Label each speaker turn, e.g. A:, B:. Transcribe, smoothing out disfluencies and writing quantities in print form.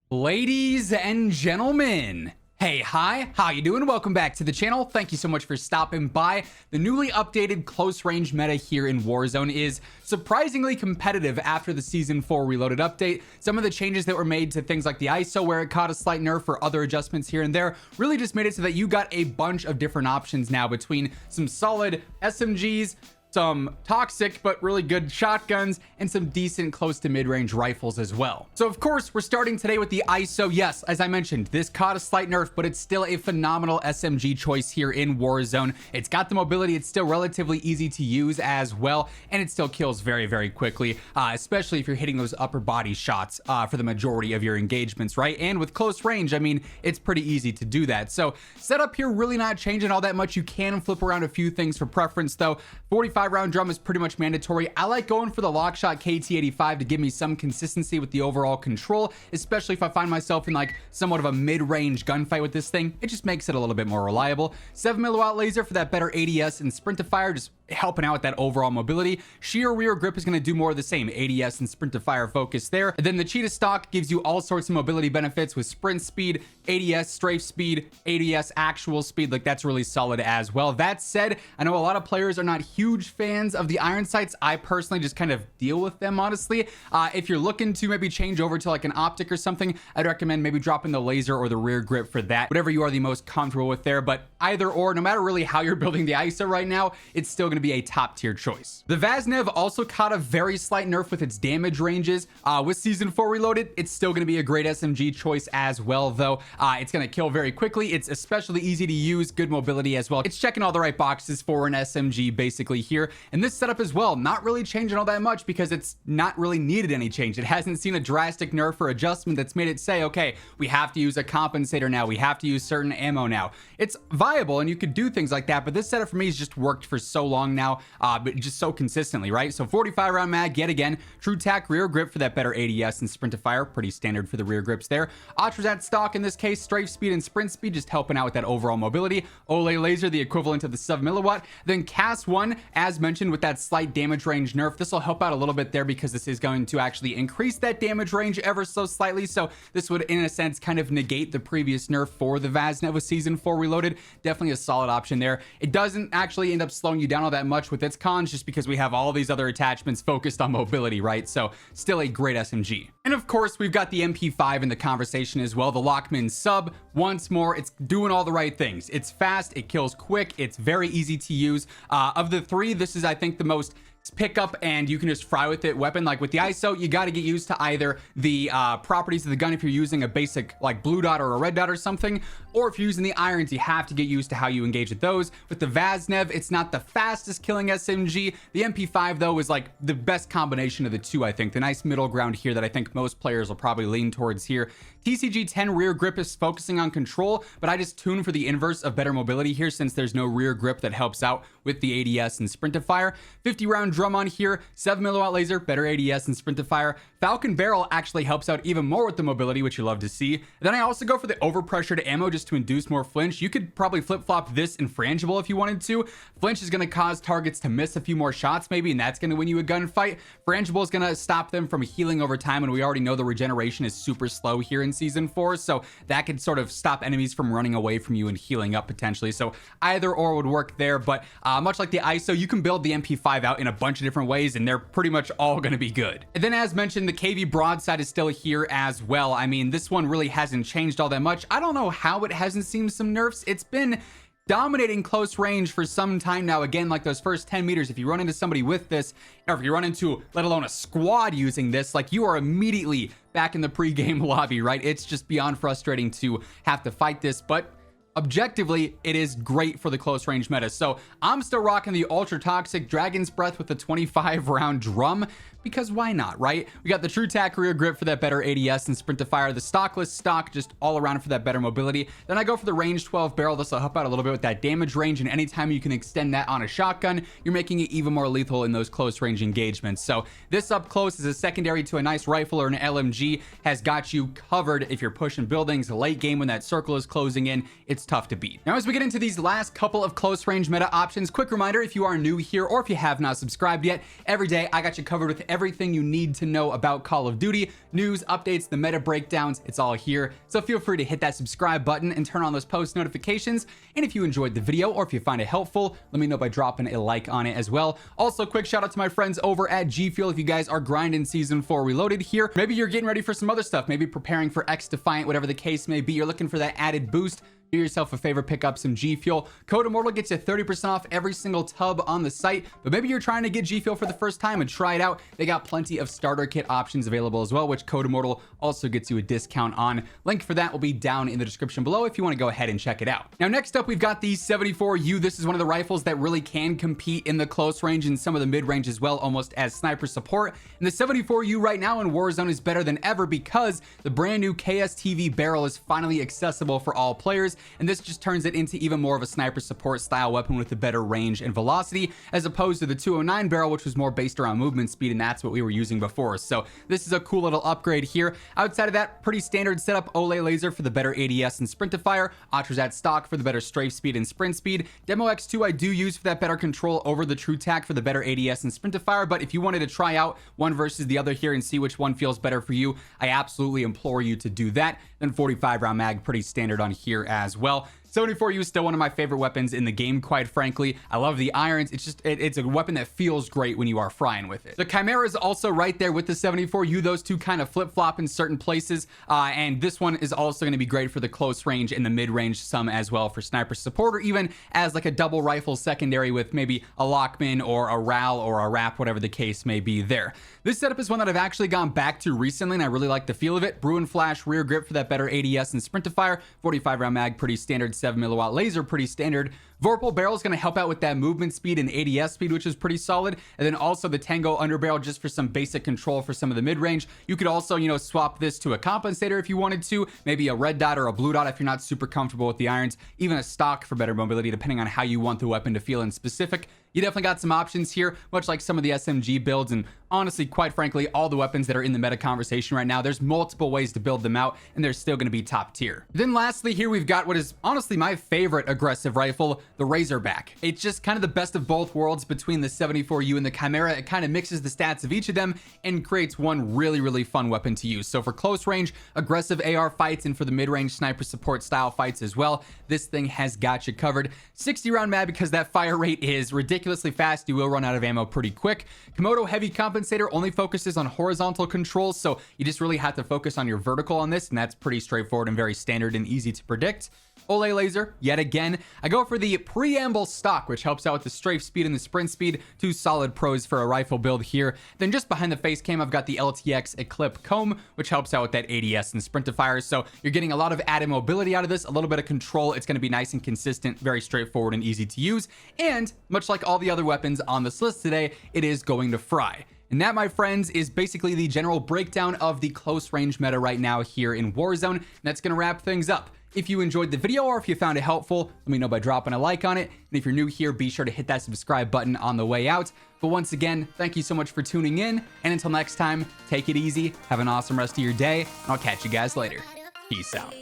A: Ladies and gentlemen, hey, hi, how you doing? Welcome back to the channel. Thank you so much for stopping by. The newly updated close range meta here in Warzone is surprisingly competitive after the Season 4 Reloaded update. Some of the changes that were made to things like the ISO, where it caught a slight nerf, or other adjustments here and there, really just made it so that you got a bunch of different options now between some solid SMGs, some toxic but really good shotguns, and some decent close to mid-range rifles as well. So of course, we're starting today with the ISO. Yes, as I mentioned, this caught a slight nerf, but it's still a phenomenal SMG choice here in Warzone. It's got the mobility, it's still relatively easy to use as well, and it still kills very, very quickly, especially if you're hitting those upper body shots for the majority of your engagements, right? And with close range, I mean, it's pretty easy to do that. So setup here really not changing all that much. You can flip around a few things for preference though. 45 round drum is pretty much mandatory. I like going for the Lockshot KT85 to give me some consistency with the overall control, especially if I find myself in like somewhat of a mid-range gunfight with this thing. It just makes it a little bit more reliable. 7mm laser for that better ADS, and sprint to fire just helping out with that overall mobility. Sheer rear grip is going to do more of the same, ADS and sprint to fire focus there. And then the cheetah stock gives you all sorts of mobility benefits with sprint speed, ADS strafe speed, ADS actual speed. Like, that's really solid as well. That said, I know a lot of players are not huge fans of the iron sights. I personally just kind of deal with them, honestly. If you're looking to maybe change over to like an optic or something, I'd recommend maybe dropping the laser or the rear grip for that, whatever you are the most comfortable with there. But either or, no matter really how you're building the ISO right now, it's still going to be a top tier choice. The Vaznev also caught a very slight nerf with its damage ranges. With Season 4 Reloaded, it's still going to be a great SMG choice as well, though. It's going to kill very quickly. It's especially easy to use, good mobility as well. It's checking all the right boxes for an SMG basically here. And this setup as well, not really changing all that much because it's not really needed any change. It hasn't seen a drastic nerf or adjustment that's made it say, okay, we have to use a compensator now. We have to use certain ammo now. It's viable and you could do things like that, but this setup for me has just worked for so long now, but just so consistently, right? So 45 round mag yet again, true tack rear grip for that better ADS and sprint to fire, pretty standard for the rear grips there. Atrazat stock in this case, strafe speed and sprint speed, just helping out with that overall mobility. Olay laser, the equivalent of the 7mm. Then Cast 1, as mentioned, with that slight damage range nerf. This will help out a little bit there because this is going to actually increase that damage range ever so slightly. So this would, in a sense, kind of negate the previous nerf for the Vaznev with Season 4 Reloaded. Definitely a solid option there. It doesn't actually end up slowing you down all that much with its cons, just because we have all these other attachments focused on mobility, right? So still a great SMG. And of course, we've got the MP5 in the conversation as well. The Lachmann sub, once more, it's doing all the right things. It's fast, it kills quick, it's very easy to use. Of the three, this is, I think, the most pick up and you can just fry with it weapon. Like with the ISO, you got to get used to either the properties of the gun if you're using a basic like blue dot or a red dot or something, or if you're using the irons, you have to get used to how you engage with those. With the Vaznev, it's not the fastest killing SMG. The MP5 though is like the best combination of the two, I think. The nice middle ground here that I think most players will probably lean towards here. TCG 10 rear grip is focusing on control, but I just tune for the inverse of better mobility here since there's no rear grip that helps out with the ADS and sprint to fire. 50 round drum on here, 7mm laser, better ADS and sprint to fire. Falcon barrel actually helps out even more with the mobility, which you love to see. Then I also go for the overpressured ammo just to induce more flinch. You could probably flip-flop this and frangible if you wanted to. Flinch is going to cause targets to miss a few more shots maybe, and that's going to win you a gunfight. Frangible is going to stop them from healing over time, and we already know the regeneration is super slow here in Season 4, so that could sort of stop enemies from running away from you and healing up potentially. So either or would work there, but much like the ISO, you can build the MP5 out in a bunch of different ways, and they're pretty much all going to be good. And then as mentioned, the KV Broadside is still here as well. I mean, this one really hasn't changed all that much. I don't know how it hasn't seen some nerfs. It's been dominating close range for some time now. Again, like those first 10 meters, if you run into somebody with this, or if you run into, let alone a squad using this, like you are immediately back in the pre-game lobby, right? It's just beyond frustrating to have to fight this, but objectively, it is great for the close range meta. So I'm still rocking the ultra toxic Dragon's Breath with the 25 round drum, because why not, right? We got the true tack rear grip for that better ADS and sprint to fire, the stockless stock just all around for that better mobility. Then I go for the range 12 barrel. This will help out a little bit with that damage range, and anytime you can extend that on a shotgun, you're making it even more lethal in those close range engagements. So this up close is a secondary to a nice rifle or an LMG, has got you covered if you're pushing buildings late game when that circle is closing in. It's tough to beat. Now, as we get into these last couple of close range meta options, quick reminder, if you are new here or if you have not subscribed yet, every day I got you covered with everything you need to know about Call of Duty, news, updates, the meta breakdowns, it's all here. So feel free to hit that subscribe button and turn on those post notifications. And if you enjoyed the video or if you find it helpful, let me know by dropping a like on it as well. Also, quick shout out to my friends over at G Fuel. If you guys are grinding Season 4 Reloaded here, maybe you're getting ready for some other stuff, maybe preparing for X Defiant, whatever the case may be, you're looking for that added boost, do yourself a favor, pick up some G Fuel. Code Immortal gets you 30% off every single tub on the site, but maybe you're trying to get G Fuel for the first time and try it out. They got plenty of starter kit options available as well, which Code Immortal also gets you a discount on. Link for that will be down in the description below if you want to go ahead and check it out. Now, next up, we've got the 74U. This is one of the rifles that really can compete in the close range and some of the mid-range as well, almost as sniper support. And the 74U right now in Warzone is better than ever because the brand new KSTV barrel is finally accessible for all players, and this just turns it into even more of a sniper support style weapon with a better range and velocity, as opposed to the 209 barrel, which was more based around movement speed, and that's what we were using before. So this is a cool little upgrade here. Outside of that, pretty standard setup. Olay laser for the better ADS and sprintifier, Atrazat stock for the better strafe speed and sprint speed. Demo X2 I do use for that better control over the True Tac for the better ADS and sprintifier, but if you wanted to try out one versus the other here and see which one feels better for you, I absolutely implore you to do that. Then 45 round mag, pretty standard on here as well. 74U is still one of my favorite weapons in the game, quite frankly. I love the irons. It's just, it's a weapon that feels great when you are frying with it. The Chimera is also right there with the 74U. Those two kind of flip-flop in certain places. And this one is also going to be great for the close range and the mid-range, some as well for sniper support, or even as like a double rifle secondary with maybe a Lachmann or a RAL or a RAP, whatever the case may be there. This setup is one that I've actually gone back to recently, and I really like the feel of it. Bruin Flash rear grip for that better ADS and sprintifier. 45 round mag, pretty standard. 7 milliwatt laser, pretty standard. Vorpal barrel is going to help out with that movement speed and ADS speed, which is pretty solid. And then also the Tango underbarrel just for some basic control for some of the mid-range. You could also, you know, swap this to a compensator if you wanted to, maybe a red dot or a blue dot if you're not super comfortable with the irons, even a stock for better mobility, depending on how you want the weapon to feel in specific. You definitely got some options here, much like some of the SMG builds, and honestly, quite frankly, all the weapons that are in the meta conversation right now, there's multiple ways to build them out, and they're still going to be top tier. Then lastly, here we've got what is honestly my favorite aggressive rifle, the Razorback. It's just kind of the best of both worlds between the 74U and the Chimera. It kind of mixes the stats of each of them and creates one really, really fun weapon to use. So for close range, aggressive AR fights, and for the mid-range sniper support style fights as well, this thing has got you covered. 60 round mag because that fire rate is ridiculously fast. You will run out of ammo pretty quick. Komodo heavy compensator only focuses on horizontal controls, so you just really have to focus on your vertical on this, and that's pretty straightforward and very standard and easy to predict. Olay laser, yet again. I go for the preamble stock, which helps out with the strafe speed and the sprint speed. Two solid pros for a rifle build here. Then just behind the face cam, I've got the LTX Eclipse comb, which helps out with that ADS and sprintifier. So you're getting a lot of added mobility out of this, a little bit of control. It's going to be nice and consistent, very straightforward and easy to use. And much like all the other weapons on this list today, it is going to fry. And that, my friends, is basically the general breakdown of the close range meta right now here in Warzone. And that's going to wrap things up. If you enjoyed the video or if you found it helpful, let me know by dropping a like on it. And if you're new here, be sure to hit that subscribe button on the way out. But once again, thank you so much for tuning in. And until next time, take it easy, have an awesome rest of your day, and I'll catch you guys later. Peace out.